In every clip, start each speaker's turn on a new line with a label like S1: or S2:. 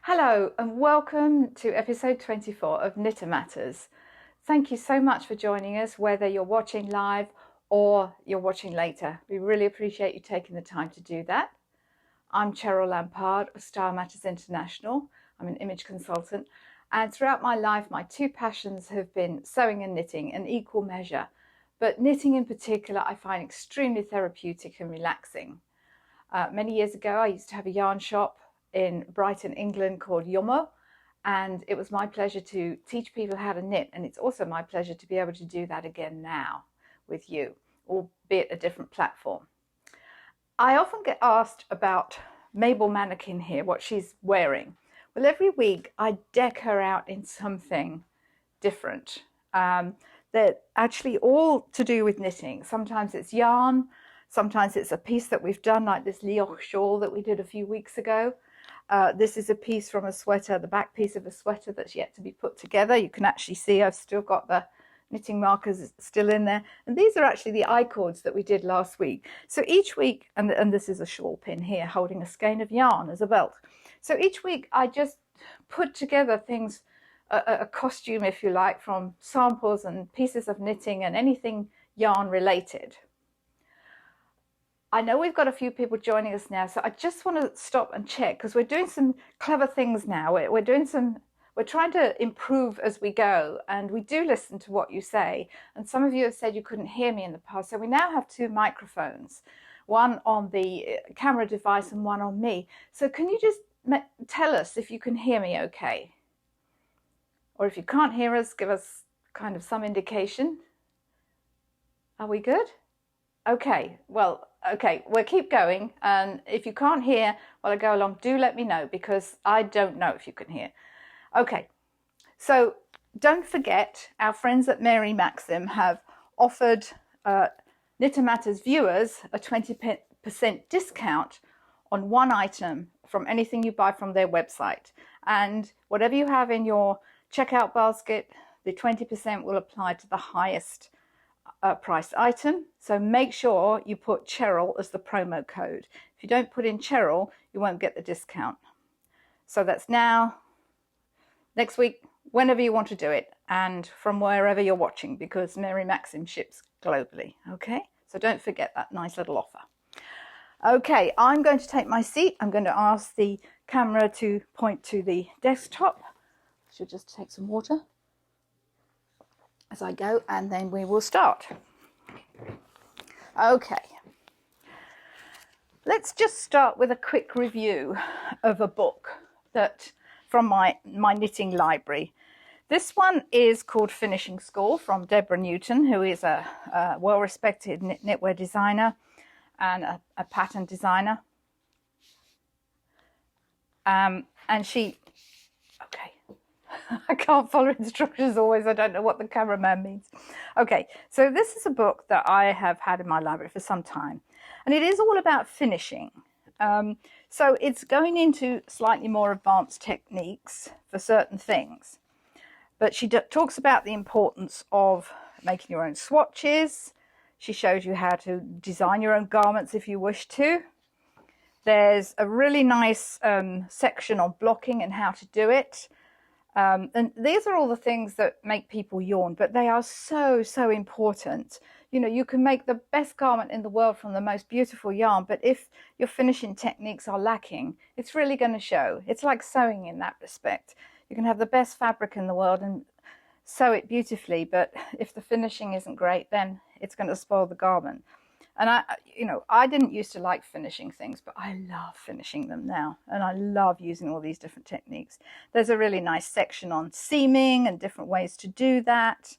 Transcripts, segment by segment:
S1: Hello and welcome to episode 24 of Knitter Matters. Thank you so much for joining us, whether you're watching live or you're watching later. We really appreciate you taking the time to do that. I'm Cheryl Lampard of Style Matters International. I'm an image consultant, and throughout my life my two passions have been sewing and knitting in equal measure, but knitting in particular I find extremely therapeutic and relaxing. Many years ago I used to have a yarn shop in Brighton, England called Yomo, and it was my pleasure to teach people how to knit, and it's also my pleasure to be able to do that again now with you, albeit a different platform. I often get asked about Mabel Mannequin here, what she's wearing. Well, every week I deck her out in something different. They're actually all to do with knitting. Sometimes it's yarn, sometimes it's a piece that we've done, like this Lyon shawl that we did a few weeks ago. This is a piece from a sweater, the back piece of a sweater that's yet to be put together. You can actually see I've still got the knitting markers still in there. And these are actually the I-cords that we did last week. So each week, and this is a shawl pin here holding a skein of yarn as a belt. So each week I just put together things, a costume if you like, from samples and pieces of knitting and anything yarn related. I know we've got a few people joining us now, so I just want to stop and check because we're doing some clever things now. We're trying to improve as we go, and we do listen to what you say. And some of you have said you couldn't hear me in the past, so we now have two microphones, one on the camera device and one on me. So can you just tell us if you can hear me okay? Or if you can't hear us, give us kind of some indication. Are we good? Okay, well, okay, we'll keep going, and if you can't hear while I go along, do let me know, because I don't know if you can hear. Okay, so don't forget, our friends at Mary Maxim have offered Knitter Matters viewers a 20% discount on one item from anything you buy from their website, and whatever you have in your checkout basket, the 20% will apply to the highest priced item. So make sure you put Cheryl as the promo code. If you don't put in Cheryl, you won't get the discount. So that's now, next week, whenever you want to do it, and from wherever you're watching, because Mary Maxim ships globally. Okay, so don't forget that nice little offer. Okay, I'm going to take my seat. I'm going to ask the camera to point to the desktop. I should just take some water as I go, and then we will start. Okay, let's just start with a quick review of a book that from my knitting library. This one is called Finishing School from Deborah Newton, who is a well-respected knitwear designer and a pattern designer. And she, okay, I can't follow instructions always. I don't know what the cameraman means. Okay, so this is a book that I have had in my library for some time, and it is all about finishing. So it's going into slightly more advanced techniques for certain things. But she talks about the importance of making your own swatches. She shows you how to design your own garments if you wish to. There's a really nice section on blocking and how to do it. And these are all the things that make people yawn, but they are so important. You know, you can make the best garment in the world from the most beautiful yarn, but if your finishing techniques are lacking, it's really going to show. It's like sewing in that respect. You can have the best fabric in the world and sew it beautifully, but if the finishing isn't great, then it's going to spoil the garment. And I didn't used to like finishing things, but I love finishing them now. And I love using all these different techniques. There's a really nice section on seaming and different ways to do that.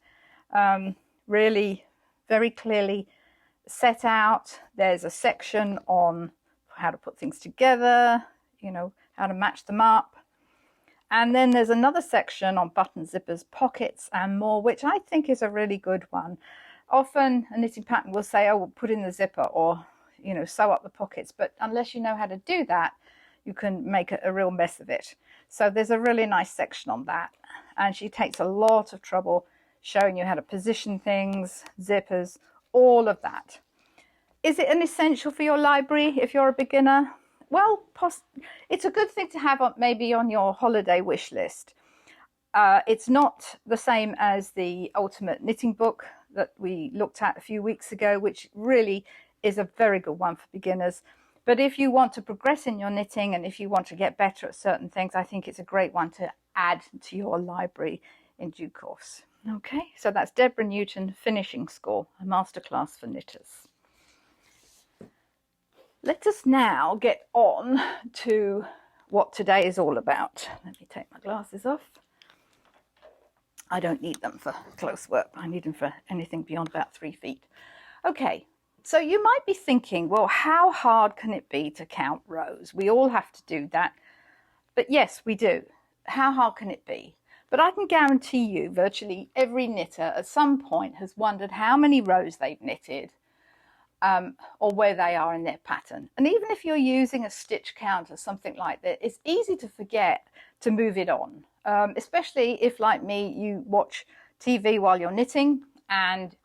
S1: Really very clearly set out. There's a section on how to put things together, you know, how to match them up. And then there's another section on buttons, zippers, pockets and more, which I think is a really good one. Often a knitting pattern will say, oh, we'll put in the zipper or, you know, sew up the pockets. But unless you know how to do that, you can make a real mess of it. So there's a really nice section on that. And she takes a lot of trouble showing you how to position things, zippers, all of that. Is it an essential for your library if you're a beginner? well, it's a good thing to have maybe on your holiday wish list. It's not the same as the Ultimate Knitting book that we looked at a few weeks ago, which really is a very good one for beginners. But if you want to progress in your knitting and if you want to get better at certain things, I think it's a great one to add to your library in due course. Okay, so that's Deborah Newton, Finishing Score, a masterclass for knitters. Let us now get on to what today is all about. Let me take my glasses off. I don't need them for close work. I need them for anything beyond about 3 feet. Okay, so you might be thinking, well, how hard can it be to count rows? We all have to do that. But yes, we do. How hard can it be? But I can guarantee you virtually every knitter at some point has wondered how many rows they've knitted or where they are in their pattern. And even if you're using a stitch count or something like that, it's easy to forget to move it on, especially if, like me, you watch TV while you're knitting and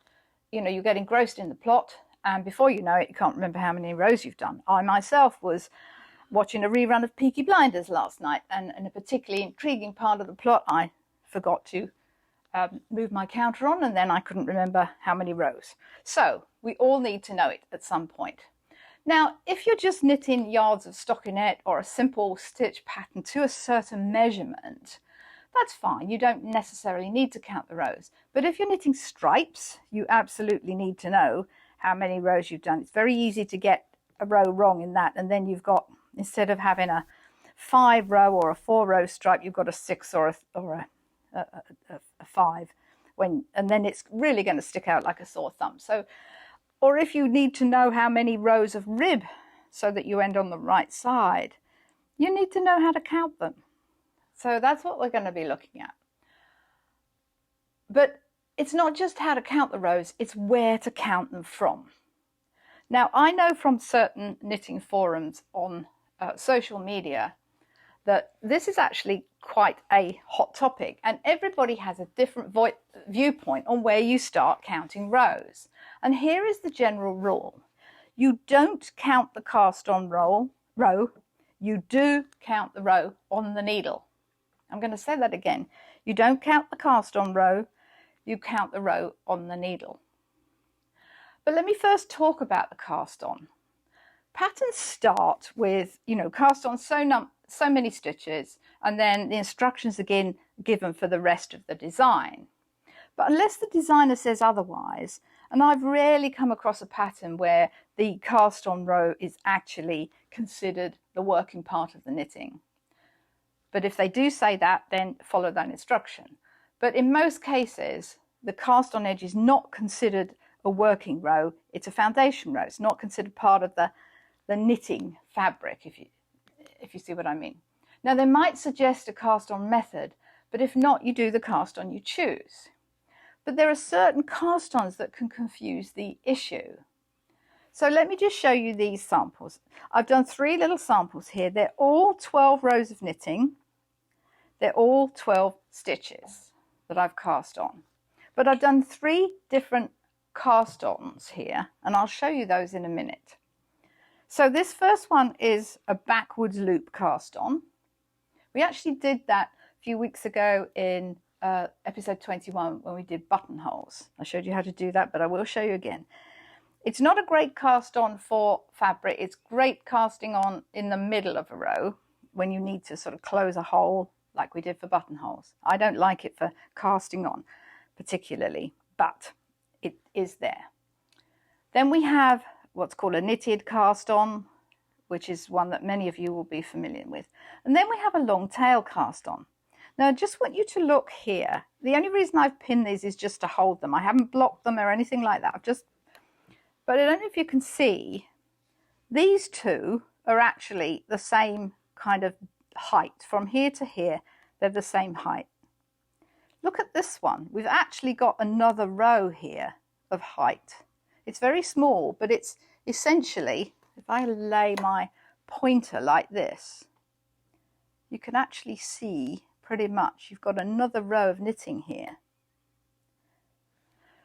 S1: you get engrossed in the plot, and before you know it, you can't remember how many rows you've done. I myself was watching a rerun of Peaky Blinders last night, and in a particularly intriguing part of the plot, I forgot to move my counter on, and then I couldn't remember how many rows. So we all need to know it at some point. Now, if you're just knitting yards of stockinette or a simple stitch pattern to a certain measurement, that's fine. You don't necessarily need to count the rows. But if you're knitting stripes, you absolutely need to know how many rows you've done. It's very easy to get a row wrong in that, and then you've got, instead of having a 5-row or a 4-row stripe, you've got a 6 or a 5, and then it's really going to stick out like a sore thumb. So, or if you need to know how many rows of rib so that you end on the right side, you need to know how to count them. So that's what we're going to be looking at. But it's not just how to count the rows, it's where to count them from. Now, I know from certain knitting forums on social media that this is actually quite a hot topic, and everybody has a different viewpoint on where you start counting rows. And here is the general rule. You don't count the cast on row, you do count the row on the needle. I'm going to say that again. You don't count the cast on row, you count the row on the needle. But let me first talk about the cast on. Patterns start with, cast on so many stitches, and then the instructions again given for the rest of the design. But unless the designer says otherwise, and I've rarely come across a pattern where the cast on row is actually considered the working part of the knitting. But if they do say that, then follow that instruction. But in most cases, the cast on edge is not considered a working row, it's a foundation row. It's not considered part of the knitting fabric, if you see what I mean. Now, they might suggest a cast on method, but if not, you do the cast on you choose. But there are certain cast ons that can confuse the issue. So let me just show you these samples. I've done 3 little samples here. They're all 12 rows of knitting. They're all 12 stitches that I've cast on. But I've done 3 different cast ons here, and I'll show you those in a minute. So this first one is a backwards loop cast on. We actually did that a few weeks ago in episode 21 when we did buttonholes. I showed you how to do that, but I will show you again. It's not a great cast on for fabric. It's great casting on in the middle of a row when you need to sort of close a hole like we did for buttonholes. I don't like it for casting on particularly, but it is there. Then we have what's called a knitted cast on, which is one that many of you will be familiar with. And then we have a long tail cast on. Now, I just want you to look here. The only reason I've pinned these is just to hold them. I haven't blocked them or anything like that. But I don't know if you can see, these two are actually the same kind of height. From here to here, they're the same height. Look at this one. We've actually got another row here of height. It's very small, but it's essentially, if I lay my pointer like this, you can actually see pretty much you've got another row of knitting here.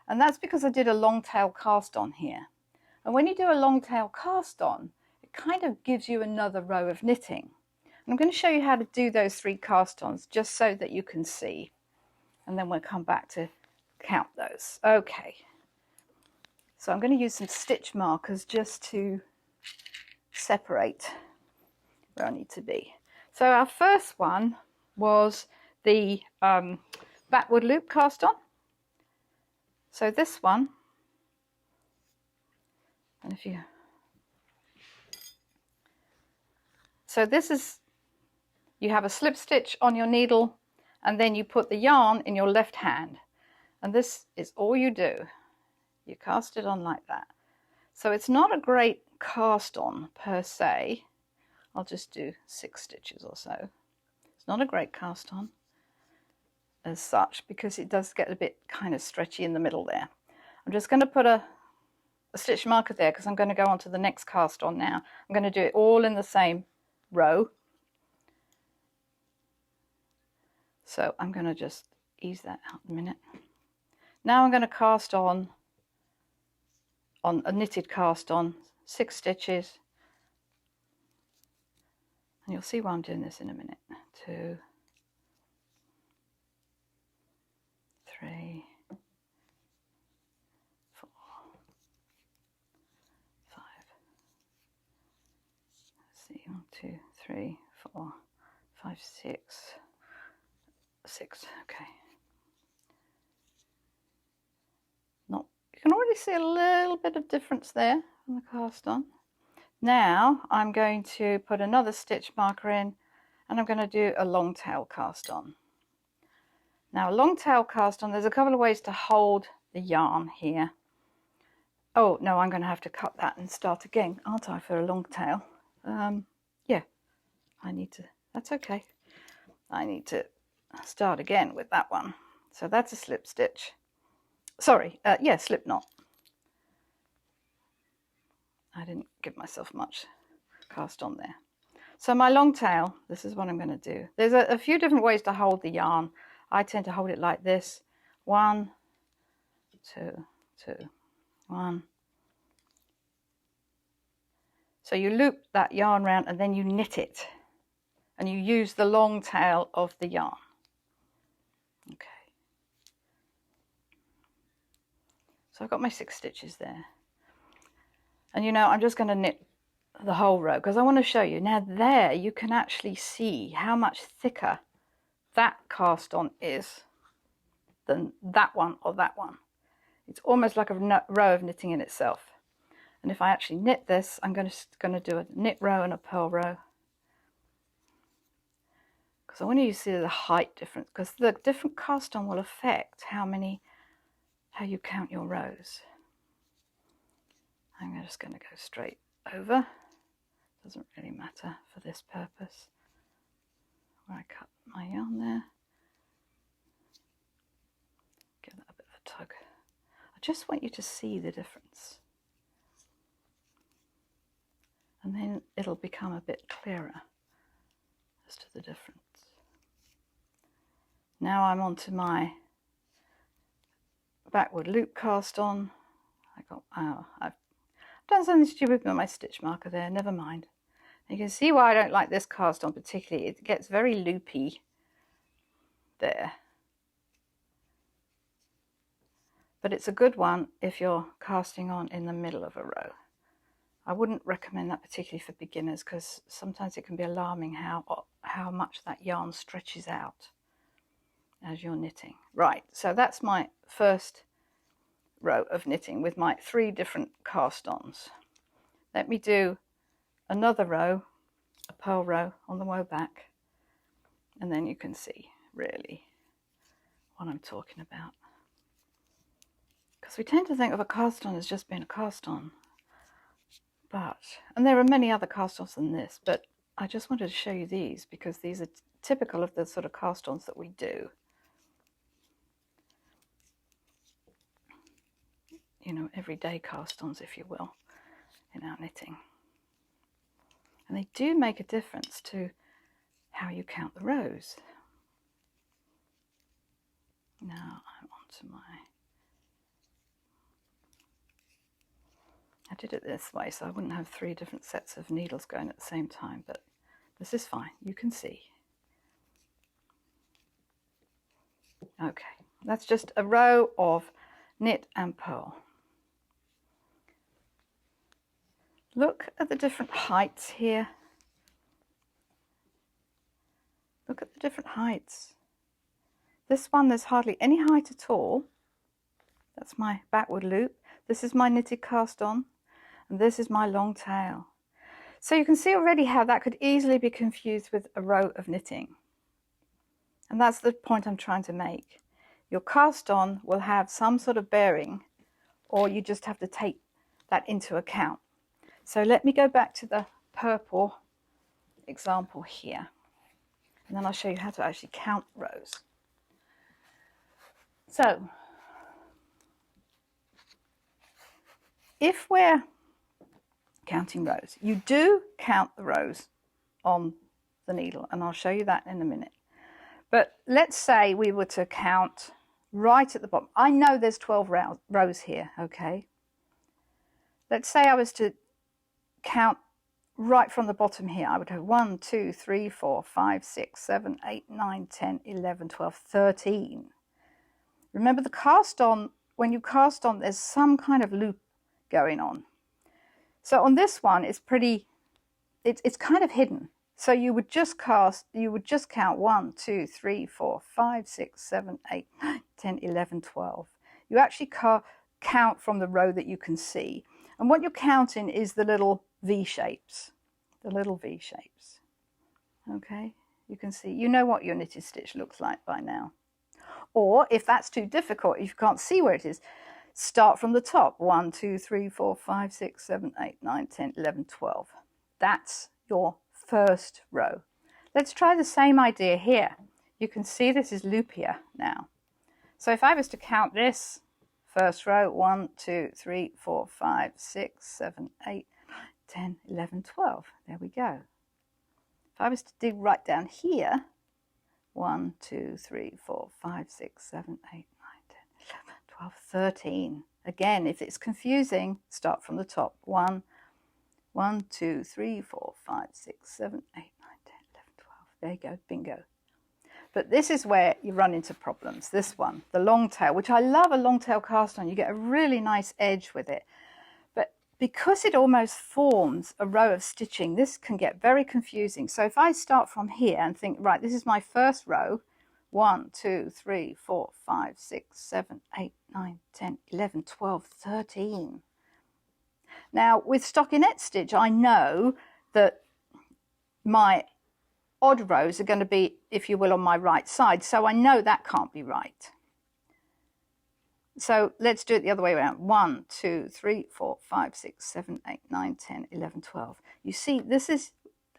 S1: And that's because I did a long tail cast on here. And when you do a long tail cast on, it kind of gives you another row of knitting. And I'm going to show you how to do those 3 cast-ons just so that you can see, and then we'll come back to count those. Okay, so I'm going to use some stitch markers just to separate where I need to be. So our first one was the backward loop cast on. So this one, and if you, so this is, you have a slip stitch on your needle and then you put the yarn in your left hand, and this is all you do. You cast it on like that. So it's not a great cast on per se. I'll just do 6 stitches or so. It's not a great cast on as such because it does get a bit kind of stretchy in the middle there. I'm just going to put a stitch marker there because I'm going to go on to the next cast on now. I'm going to do it all in the same row. So I'm going to just ease that out a minute. Now I'm going to cast on a knitted cast on 6 stitches, and you'll see why I'm doing this in a minute. 2, 3, 4, 5. Let's see, 1, 2, 3, 4, 5, 6. Okay. Not, you can already see a little bit of difference there on the cast on. Now I'm going to put another stitch marker in, and I'm going to do a long tail cast on. Now a long tail cast on, there's a couple of ways to hold the yarn here. Oh no, I'm going to have to cut that and start again, aren't I, for a long tail? Yeah, I need to, that's okay. I need to start again with that one. So that's a slip stitch. Sorry, yeah, slip knot. I didn't give myself much cast on there. So my long tail, this is what I'm going to do. There's a few different ways to hold the yarn. I tend to hold it like this. 1, 2, 2, 1. So you loop that yarn round and then you knit it. And you use the long tail of the yarn. Okay. So I've got my 6 stitches there. And you know, I'm just going to knit the whole row because I want to show you. Now there you can actually see how much thicker that cast on is than that one or that one. It's almost like a row of knitting in itself. And if I actually knit this, I'm going to do a knit row and a purl row. Because I want you to see the height difference, because the different cast on will affect how you count your rows. I'm just going to go straight over. Doesn't really matter for this purpose. Where I cut my yarn there. Give that a bit of a tug. I just want you to see the difference. And then it'll become a bit clearer as to the difference. Now I'm on to my backward loop cast on. I've done something stupid with my stitch marker there, never mind. You can see why I don't like this cast on particularly. It gets very loopy there. But it's a good one if you're casting on in the middle of a row. I wouldn't recommend that particularly for beginners because sometimes it can be alarming how much that yarn stretches out as you're knitting. Right, so that's my first row of knitting with my 3 different cast-ons. Let me do another row, a purl row on the row back, and then you can see really what I'm talking about. Because we tend to think of a cast-on as just being a cast-on. And there are many other cast-ons than this, but I just wanted to show you these because these are typical of the sort of cast-ons that we do. You know, everyday cast-ons, if you will, in our knitting. And they do make a difference to how you count the rows. Now I'm on to my I did it this way so I wouldn't have 3 different sets of needles going at the same time, but this is fine, you can see. Okay, that's just a row of knit and purl. Look at the different heights here. Look at the different heights. This one, there's hardly any height at all. That's my backward loop. This is my knitted cast on, and this is my long tail. So you can see already how that could easily be confused with a row of knitting. And that's the point I'm trying to make. Your cast on will have some sort of bearing, or you just have to take that into account. So let me go back to the purple example here, and then I'll show you how to actually count rows. So if we're counting rows, you do count the rows on the needle, and I'll show you that in a minute. But let's say we were to count right at the bottom. I know there's 12 rows here, okay? Let's say I was to count right from the bottom here. I would have 1, 2, 3, 4, 5, 6, 7, 8, 9, 10, 11, 12, 13. Remember, the cast on, when you cast on, there's some kind of loop going on. So on this one, it's kind of hidden. So you would just count 1, 2, 3, 4, 5, 6, 7, 8, 9, 10, 11, 12. You actually count from the row that you can see. And what you're counting is the little V shapes, Okay, you can see, you know what your knitted stitch looks like by now. Or if that's too difficult, if you can't see where it is, start from the top. 1, 2, 3, 4, 5, 6, 7, 8, 9, 10, 11, 12. That's your first row. Let's try the same idea here. You can see this is loopier now. So if I was to count this first row, 1, 2, 3, 4, 5, 6, 7, 8, 10, 11, 12. There we go. If I was to dig right down here, 1, 2, 3, 4, 5, 6, 7, 8, 9, 10, 11, 12, 13. Again, if it's confusing, start from the top. 1, 2, 3, 4, 5, 6, 7, 8, 9, 10, 11, 12. There you go, bingo. But this is where you run into problems. This one, the long tail, which I love a long tail cast on. You get a really nice edge with it. But because it almost forms a row of stitching, this can get very confusing. So if I start from here and think, right, this is my first row, 1, 2, 3, 4, 5, 6, 7, 8, 9, 10, 11, 12, 13. Now, with stockinette stitch, I know that my odd rows are going to be, if you will, on my right side. So I know that can't be right. So let's do it the other way around. 1, 2, 3, 4, 5, 6, 7, 8, 9, 10, 11, 12. You see, this is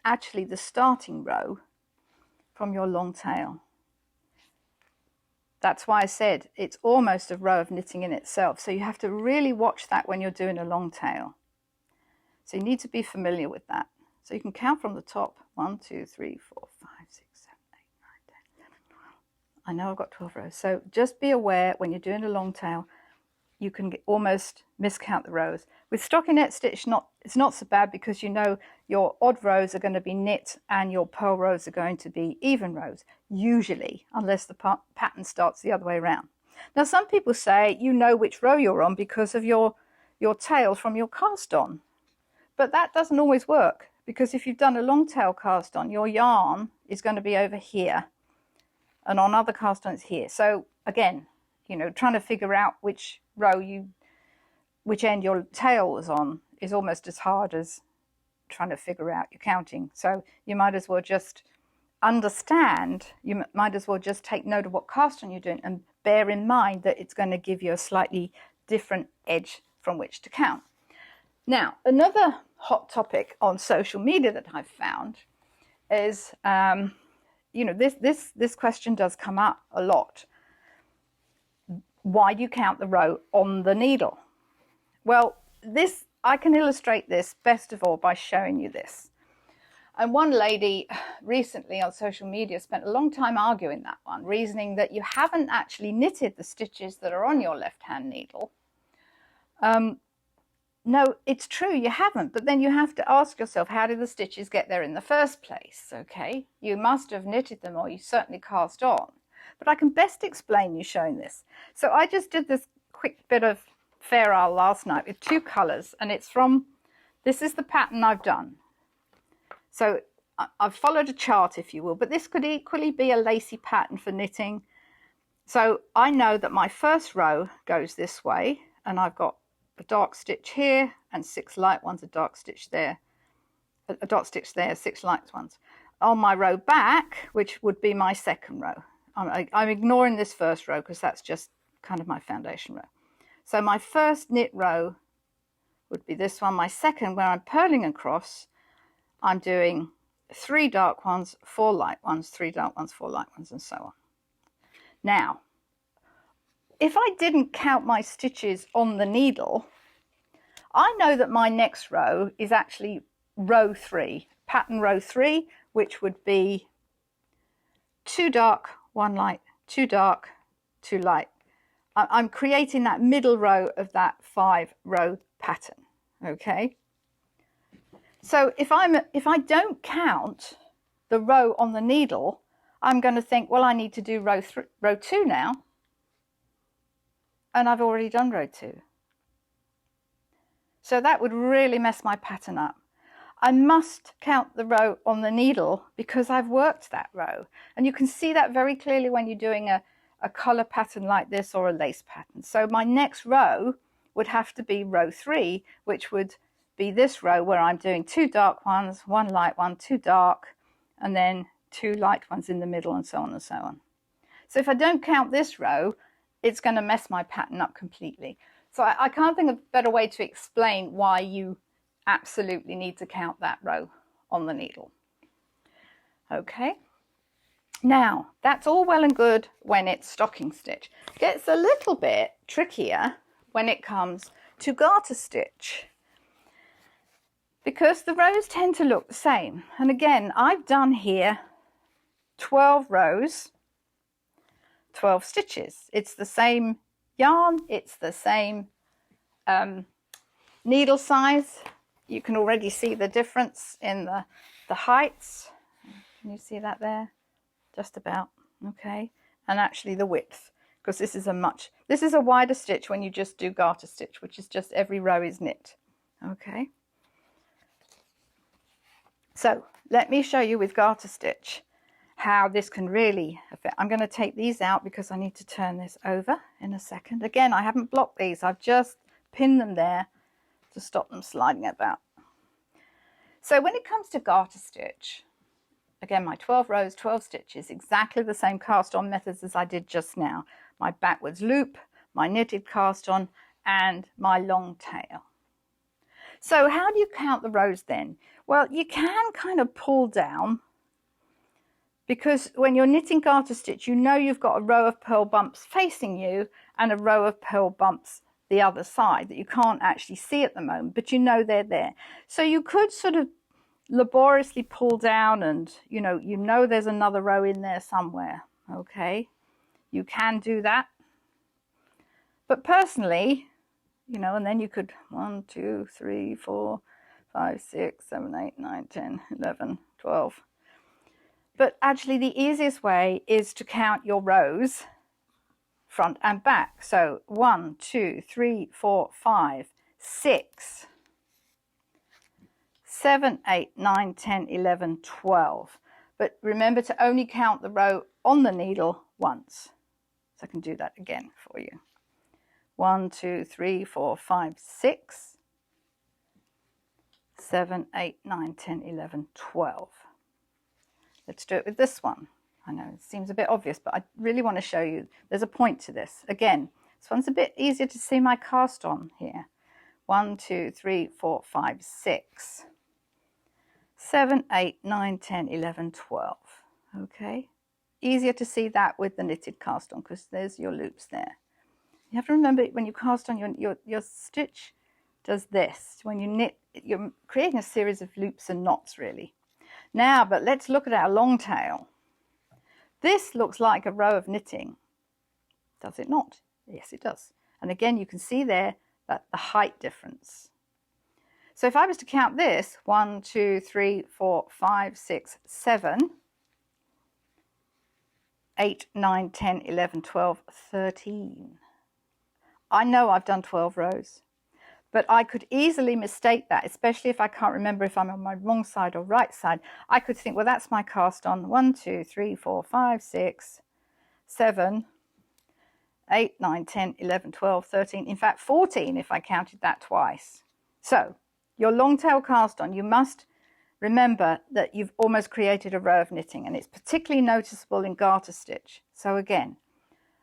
S1: actually the starting row from your long tail. That's why I said it's almost a row of knitting in itself. So you have to really watch that when you're doing a long tail. So you need to be familiar with that. So you can count from the top. 1, 2, 3, 4, 5, 6, 7, 8, 9, 10, 11, 12. I know I've got 12 rows. So just be aware when you're doing a long tail, you can almost miscount the rows. With stockinette stitch, it's not so bad because you know your odd rows are going to be knit and your purl rows are going to be even rows, usually, unless the pattern starts the other way around. Now, some people say you know which row you're on because of your tail from your cast on. But that doesn't always work, because if you've done a long tail cast on, your yarn is going to be over here, and on other cast on it's here. So again, you know, trying to figure out which end your tail was on is almost as hard as trying to figure out your counting. So you might as well just understand, you might as well just take note of what cast on you're doing and bear in mind that it's going to give you a slightly different edge from which to count. Now, another hot topic on social media that I've found is, you know, this question does come up a lot. Why do you count the row on the needle? Well, I can illustrate this best of all by showing you this. And one lady recently on social media spent a long time arguing that one, reasoning that you haven't actually knitted the stitches that are on your left-hand needle. no, it's true, you haven't, but then you have to ask yourself, how did the stitches get there in the first place? Okay, you must have knitted them, or you certainly cast on. But I can best explain you showing this. So I just did this quick bit of Fair Isle last night with 2 colours, and it's from, this is the pattern I've done. So I've followed a chart, if you will, but this could equally be a lacy pattern for knitting. So I know that my first row goes this way, and I've got a dark stitch here and 6 light ones, a dark stitch there, a dot stitch there, 6 light ones. On my row back, which would be my second row, I'm ignoring this first row because that's just kind of my foundation row. So my first knit row would be this one. My second, where I'm purling across, I'm doing 3 dark ones, 4 light ones, 3 dark ones, 4 light ones, and so on. Now, if I didn't count my stitches on the needle, I know that my next row is actually row 3, pattern row 3, which would be 2 dark, 1 light, 2 dark, 2 light. I'm creating that middle row of that 5-row pattern, okay? So if I don't count the row on the needle, I'm going to think, well, I need to do row 2 now, and I've already done row 2. So that would really mess my pattern up. I must count the row on the needle because I've worked that row. And you can see that very clearly when you're doing a colour pattern like this or a lace pattern. So my next row would have to be row 3, which would be this row where I'm doing 2 dark ones, 1 light one, 2 dark, and then 2 light ones in the middle, and so on and so on. So if I don't count this row, it's going to mess my pattern up completely. So I can't think of a better way to explain why you absolutely need to count that row on the needle. Okay, now that's all well and good when it's stocking stitch. It gets a little bit trickier when it comes to garter stitch, because the rows tend to look the same. And again, I've done here 12 rows, 12 stitches. It's the same yarn, it's the same needle size. You can already see the difference in the heights. Can you see that there? Just about, okay. And actually the width, because this is a wider stitch when you just do garter stitch, which is just every row is knit, okay. So let me show you with garter stitch how this can really affect. I'm going to take these out because I need to turn this over in a second. Again, I haven't blocked these, I've just pinned them there to stop them sliding about. So when it comes to garter stitch, again, my 12 rows, 12 stitches, exactly the same cast on methods as I did just now. My backwards loop, my knitted cast on, and my long tail. So how do you count the rows then? Well, you can kind of pull down, because when you're knitting garter stitch, you know you've got a row of purl bumps facing you and a row of purl bumps the other side that you can't actually see at the moment, but you know they're there. So you could sort of laboriously pull down, and you know there's another row in there somewhere, okay? You can do that. But personally, and then you could 1, 2, 3, 4, 5, 6, 7, 8, 9, 10, 11, 12. But actually the easiest way is to count your rows front and back. So 1, 2, 3, 4, 5, 6, 7, 8, 9, 10, 11, 12. But remember to only count the row on the needle once. So I can do that again for you. 1, 2, 3, 4, 5, 6, 7, 8, 9, 10, 11, 12. Let's do it with this one. I know it seems a bit obvious, but I really want to show you there's a point to this. Again, this one's a bit easier to see my cast on here. 1, 2, 3, 4, 5, 6, 7, 8, 9, 10, 11, 12. Okay, easier to see that with the knitted cast on because there's your loops there. You have to remember when you cast on your stitch does this. When you knit, you're creating a series of loops and knots really. Now, but let's look at our long tail. This looks like a row of knitting. Does it not? Yes, it does. And again, you can see there that the height difference. So if I was to count this, 1, 2, 3, 4, 5, 6, 7, 8, 9, 10, 11, 12, 13. I know I've done 12 rows, but I could easily mistake that, especially if I can't remember if I'm on my wrong side or right side. I could think, well, that's my cast on 1, 2, 3, 4, 5, 6, 7, 8, 9, 10, 11, 12, 13, in fact 14 if I counted that twice. So your long tail cast on, you must remember that you've almost created a row of knitting, and it's particularly noticeable in garter stitch. So again,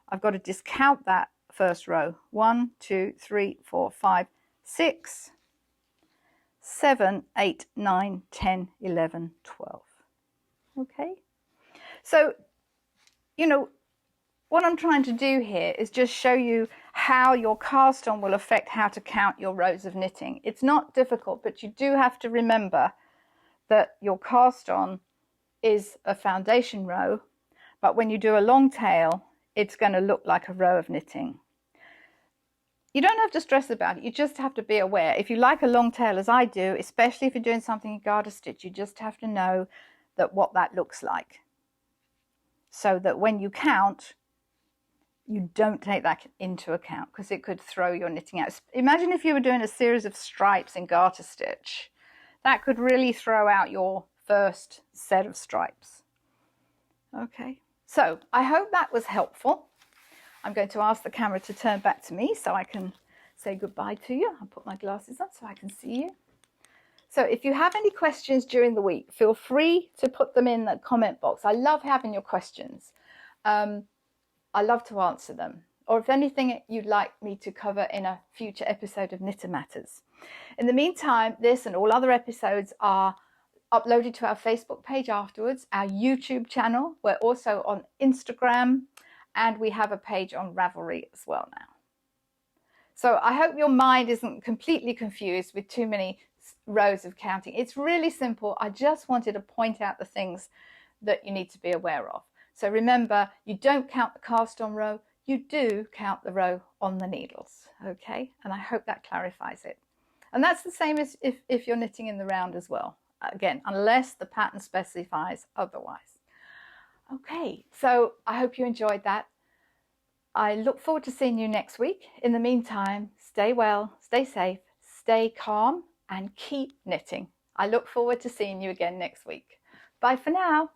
S1: I've got to discount that first row. 1, 2, 3, 4, 5, 6, 7, 8, 9, 10, 11, 12. Okay, so you know what I'm trying to do here is just show you how your cast on will affect how to count your rows of knitting. It's not difficult, but you do have to remember that your cast on is a foundation row, but when you do a long tail, it's going to look like a row of knitting. You don't have to stress about it, you just have to be aware. If you like a long tail as I do, especially if you're doing something in garter stitch, you just have to know that what that looks like, so that when you count, you don't take that into account, because it could throw your knitting out. Imagine if you were doing a series of stripes in garter stitch. That could really throw out your first set of stripes. Okay, so I hope that was helpful. I'm going to ask the camera to turn back to me so I can say goodbye to you. I'll put my glasses on so I can see you. So if you have any questions during the week, feel free to put them in the comment box. I love having your questions. I love to answer them. Or if anything you'd like me to cover in a future episode of Knitter Matters. In the meantime, this and all other episodes are uploaded to our Facebook page afterwards, our YouTube channel. We're also on Instagram, and we have a page on Ravelry as well now. So I hope your mind isn't completely confused with too many rows of counting. It's really simple. I just wanted to point out the things that you need to be aware of. So remember, you don't count the cast on row, you do count the row on the needles, okay? And I hope that clarifies it. And that's the same as if you're knitting in the round as well. Again, unless the pattern specifies otherwise. Okay, so I hope you enjoyed that. I look forward to seeing you next week. In the meantime, stay well, stay safe, stay calm, and keep knitting. I look forward to seeing you again next week. Bye for now.